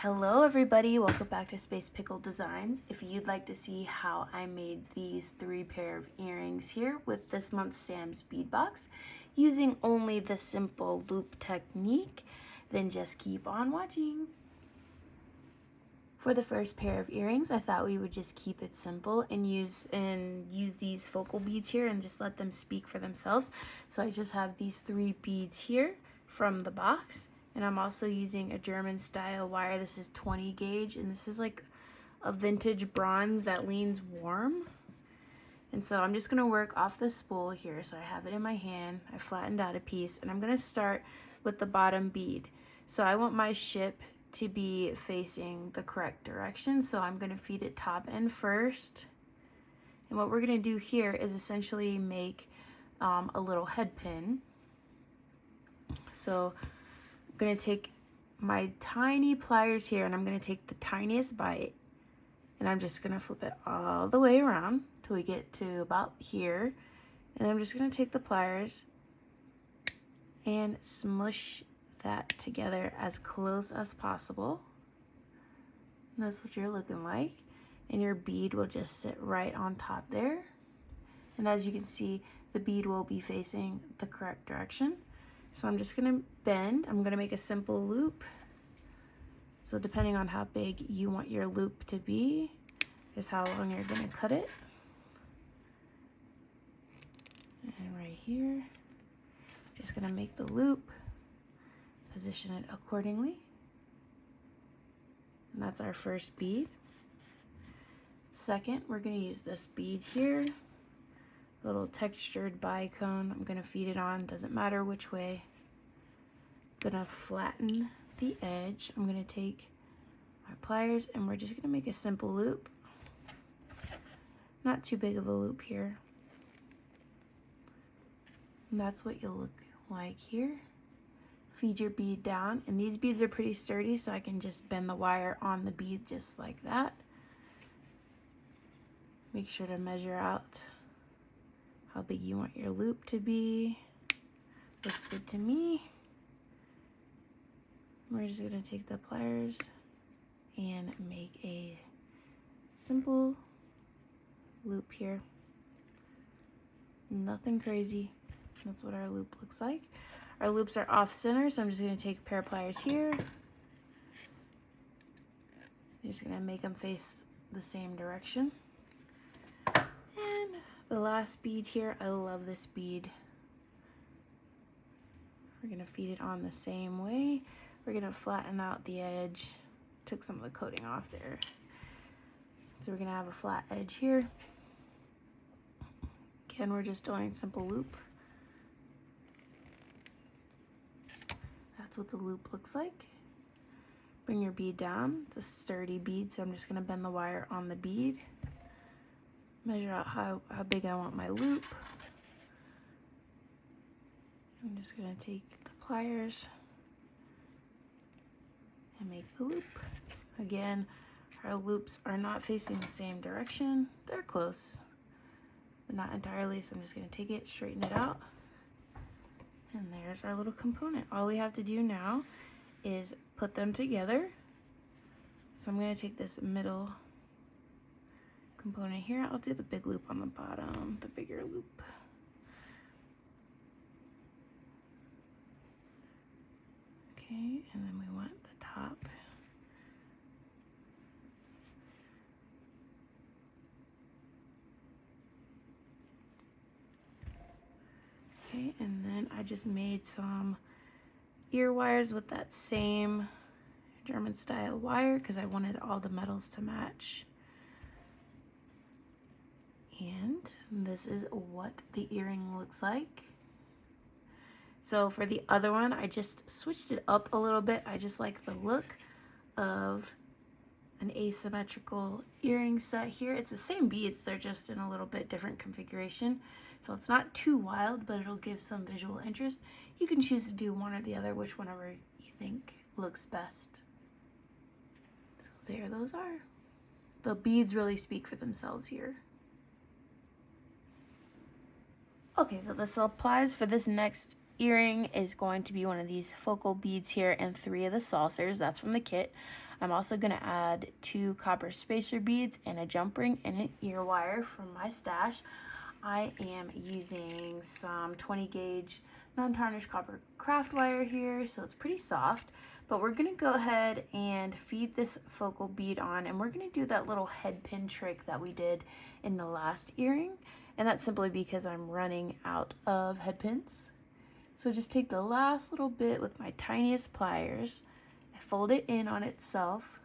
Hello everybody, welcome back to Space Pickle Designs. If you'd like to see how I made these 3 pair of earrings here with this month's Sam's Bead Box using only the simple loop technique, then just keep on watching. For the first pair of earrings, I thought we would just keep it simple and use these focal beads here and just let them speak for themselves. So I just have these 3 beads here from the box. And I'm also using a German style wire. This is 20 gauge and this is like a vintage bronze that leans warm. And so I'm just gonna work off the spool here. So I have it in my hand, I flattened out a piece, and I'm gonna start with the bottom bead. So I want my ship to be facing the correct direction. So I'm gonna feed it top end first. And what we're gonna do here is essentially make a little head pin. So I'm going to take my tiny pliers here and I'm going to take the tiniest bite and I'm just going to flip it all the way around till we get to about here, and I'm just going to take the pliers and smush that together as close as possible. And that's what you're looking like, and your bead will just sit right on top there. And as you can see, the bead will be facing the correct direction. So I'm just gonna bend, I'm gonna make a simple loop. So depending on how big you want your loop to be is how long you're gonna cut it. And right here, just gonna make the loop, position it accordingly. And that's our first bead. Second, we're gonna use this bead here. Little textured bicone. I'm gonna feed it on, doesn't matter which way. Gonna flatten the edge. I'm gonna take my pliers and we're just gonna make a simple loop. Not too big of a loop here. And that's what you'll look like here. Feed your bead down, and these beads are pretty sturdy, so I can just bend the wire on the bead just like that. Make sure to measure out how big you want your loop to be. Looks good to me. We're just gonna take the pliers and make a simple loop here. Nothing crazy. That's what our loop looks like. Our loops are off center, so I'm just gonna take a pair of pliers here. I'm just gonna make them face the same direction. And the last bead here, I love this bead. We're gonna feed it on the same way. We're gonna flatten out the edge. Took some of the coating off there. So we're gonna have a flat edge here. Again, we're just doing a simple loop. That's what the loop looks like. Bring your bead down. It's a sturdy bead, so I'm just gonna bend the wire on the bead. Measure out how big I want my loop. I'm just gonna take the pliers and make the loop. Again, our loops are not facing the same direction. They're close, but not entirely, so I'm just gonna take it, straighten it out, and there's our little component. All we have to do now is put them together. So I'm gonna take this middle component here. I'll do the big loop on the bottom, the bigger loop. Okay, and then we want the top. Okay, and then I just made some ear wires with that same German style wire because I wanted all the metals to match. And this is what the earring looks like. So for the other one, I just switched it up a little bit. I just like the look of an asymmetrical earring set here. It's the same beads, they're just in a little bit different configuration. So it's not too wild, but it'll give some visual interest. You can choose to do one or the other, whichever you think looks best. So there those are. The beads really speak for themselves here. Okay, so the supplies for this next earring is going to be one of these focal beads here and 3 of the saucers. That's from the kit. I'm also going to add 2 copper spacer beads and a jump ring and an ear wire from my stash. I am using some 20 gauge non-tarnished copper craft wire here, so it's pretty soft. But we're going to go ahead and feed this focal bead on, and we're going to do that little head pin trick that we did in the last earring. And that's simply because I'm running out of head pins. So just take the last little bit with my tiniest pliers. I fold it in on itself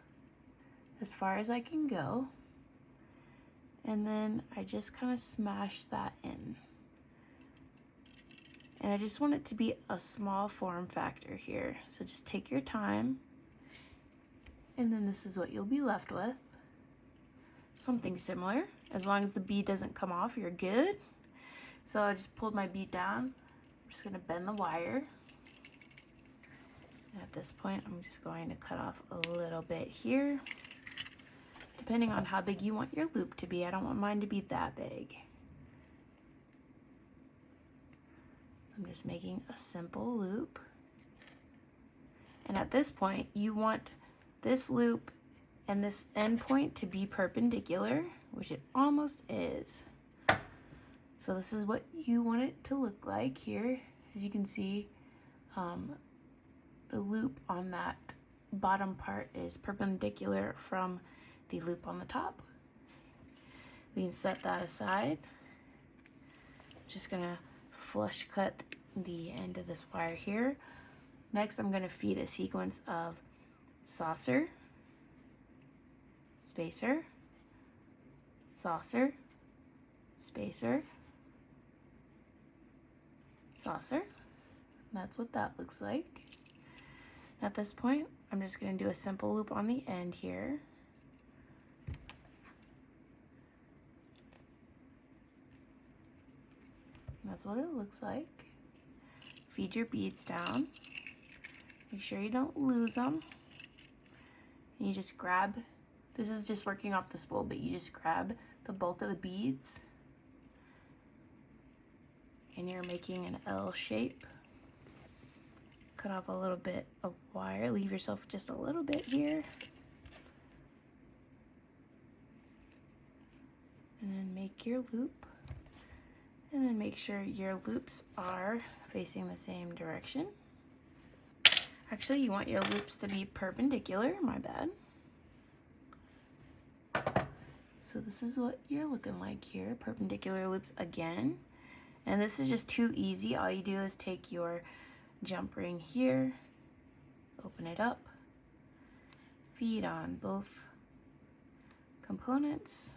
as far as I can go. And then I just kind of smash that in. And I just want it to be a small form factor here. So just take your time. And then this is what you'll be left with. Something similar. As long as the bead doesn't come off, you're good. So I just pulled my bead down. I'm just going to bend the wire. And at this point, I'm just going to cut off a little bit here. Depending on how big you want your loop to be. I don't want mine to be that big. I'm just making a simple loop. And at this point, you want this loop and this end point to be perpendicular, which it almost is. So this is what you want it to look like here. As you can see, the loop on that bottom part is perpendicular from the loop on the top. We can set that aside. Just gonna flush cut the end of this wire here. Next, I'm going to feed a sequence of saucer, spacer, saucer, spacer, saucer. That's what that looks like. At this point, I'm just going to do a simple loop on the end here. That's what it looks like. Feed your beads down. Make sure you don't lose them. And you just grab, this is just working off the spool, but you just grab the bulk of the beads and you're making an L shape. Cut off a little bit of wire. Leave yourself just a little bit here. And then make your loop. And then make sure your loops are facing the same direction. Actually, you want your loops to be perpendicular, my bad. So this is what you're looking like here, perpendicular loops again. And this is just too easy. All you do is take your jump ring here, open it up, feed on both components,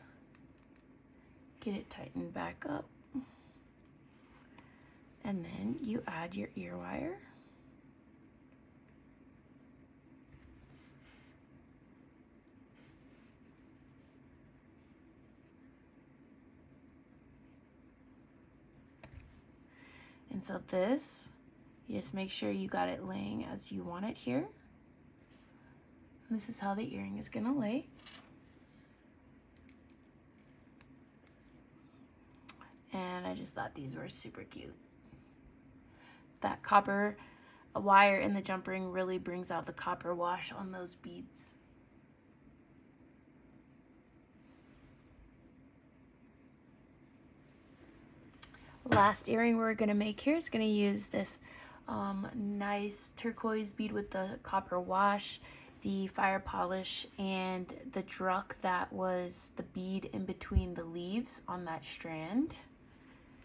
get it tightened back up. And then you add your ear wire. And so this, you just make sure you got it laying as you want it here. And this is how the earring is gonna lay. And I just thought these were super cute. That copper wire in the jump ring really brings out the copper wash on those beads. Last earring we're going to make here is going to use this nice turquoise bead with the copper wash, the fire polish, and the druck that was the bead in between the leaves on that strand.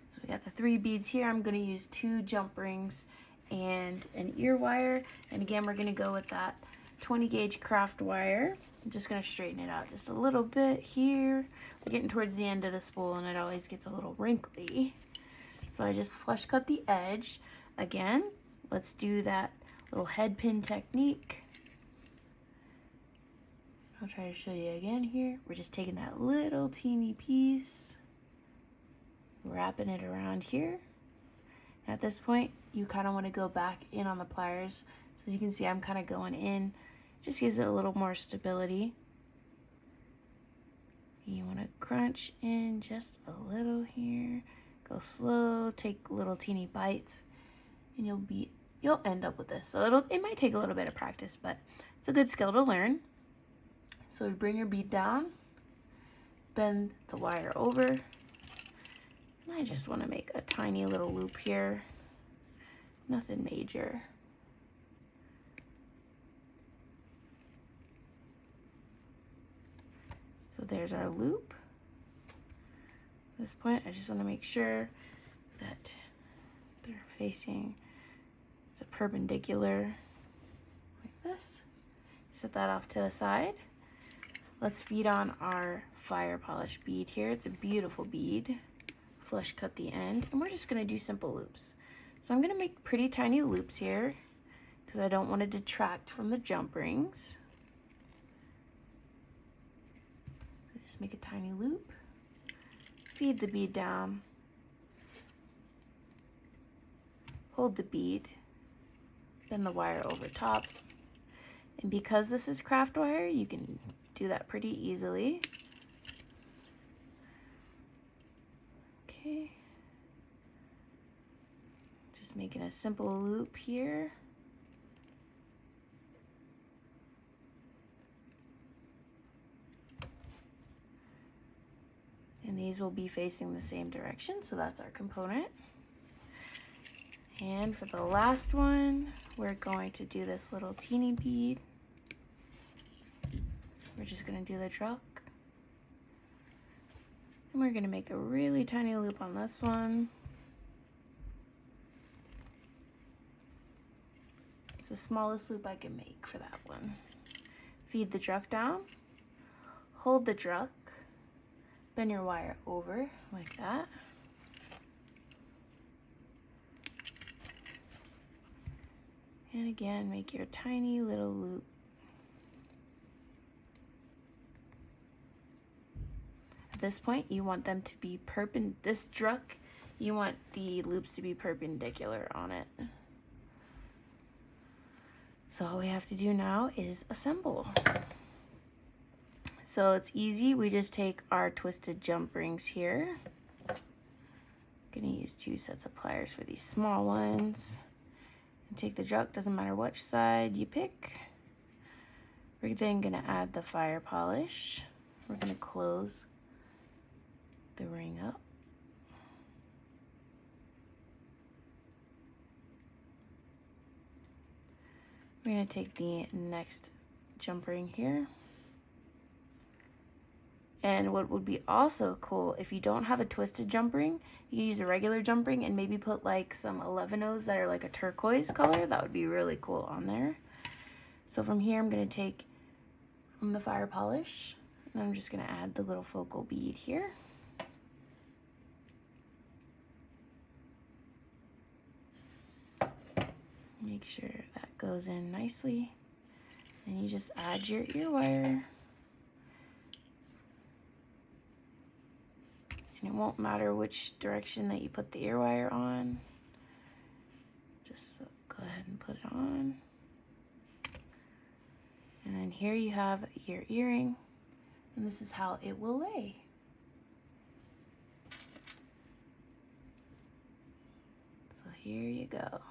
So we got the 3 beads here. I'm going to use 2 jump rings and an ear wire. And again, we're going to go with that 20 gauge craft wire. I'm just going to straighten it out just a little bit here. We're getting towards the end of the spool and it always gets a little wrinkly. So I just flush cut the edge. Again, let's do that little head pin technique. I'll try to show you again here. We're just taking that little teeny piece, wrapping it around here. And at this point, you kind of want to go back in on the pliers. So as you can see, I'm kind of going in. Just gives it a little more stability. You want to crunch in just a little here. Go slow, take little teeny bites, and you'll end up with this. So it might take a little bit of practice, but it's a good skill to learn. So you bring your bead down, bend the wire over, and I just want to make a tiny little loop here, nothing major. So there's our loop. At this point, I just want to make sure that they're facing, it's a perpendicular like this. Set that off to the side. Let's feed on our fire polish bead here. It's a beautiful bead. Flush cut the end, and we're just gonna do simple loops. So I'm gonna make pretty tiny loops here because I don't want to detract from the jump rings. Just make a tiny loop, feed the bead down, hold the bead, bend the wire over top. And because this is craft wire, you can do that pretty easily. Okay. Just making a simple loop here. And these will be facing the same direction, so that's our component. And for the last one, we're going to do this little teeny bead. We're just gonna do the truck. And we're gonna make a really tiny loop on this one. It's the smallest loop I can make for that one. Feed the truck down, hold the truck, bend your wire over like that. And again, make your tiny little loop. At this point, you want them to be this truck, you want the loops to be perpendicular on it. So all we have to do now is assemble. So it's easy, we just take our twisted jump rings here. I'm gonna use 2 sets of pliers for these small ones. And take the truck, doesn't matter which side you pick. We're then gonna add the fire polish. We're gonna close the ring up. We're gonna take the next jump ring here. And what would be also cool, if you don't have a twisted jump ring, you can use a regular jump ring and maybe put like some 11-Os that are like a turquoise color. That would be really cool on there. So from here, I'm gonna take from the fire polish, and I'm just gonna add the little focal bead here. Make sure that goes in nicely. And you just add your ear wire. And it won't matter which direction that you put the ear wire on. Just go ahead and put it on. And then here you have your earring, and this is how it will lay. So here you go.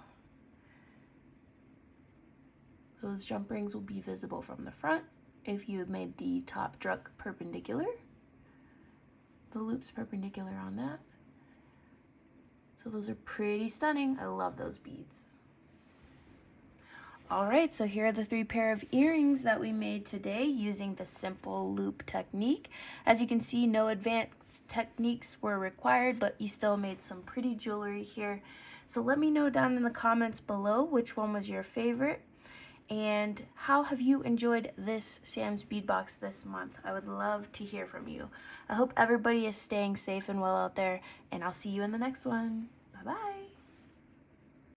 Those jump rings will be visible from the front if you have made the top truck perpendicular. The loop's perpendicular on that. So those are pretty stunning. I love those beads. All right, so here are the 3 pair of earrings that we made today using the simple loop technique. As you can see, no advanced techniques were required, but you still made some pretty jewelry here. So let me know down in the comments below which one was your favorite. And how have you enjoyed this Sam's Bead Box this month? I would love to hear from you. I hope everybody is staying safe and well out there, and I'll see you in the next one. Bye-bye.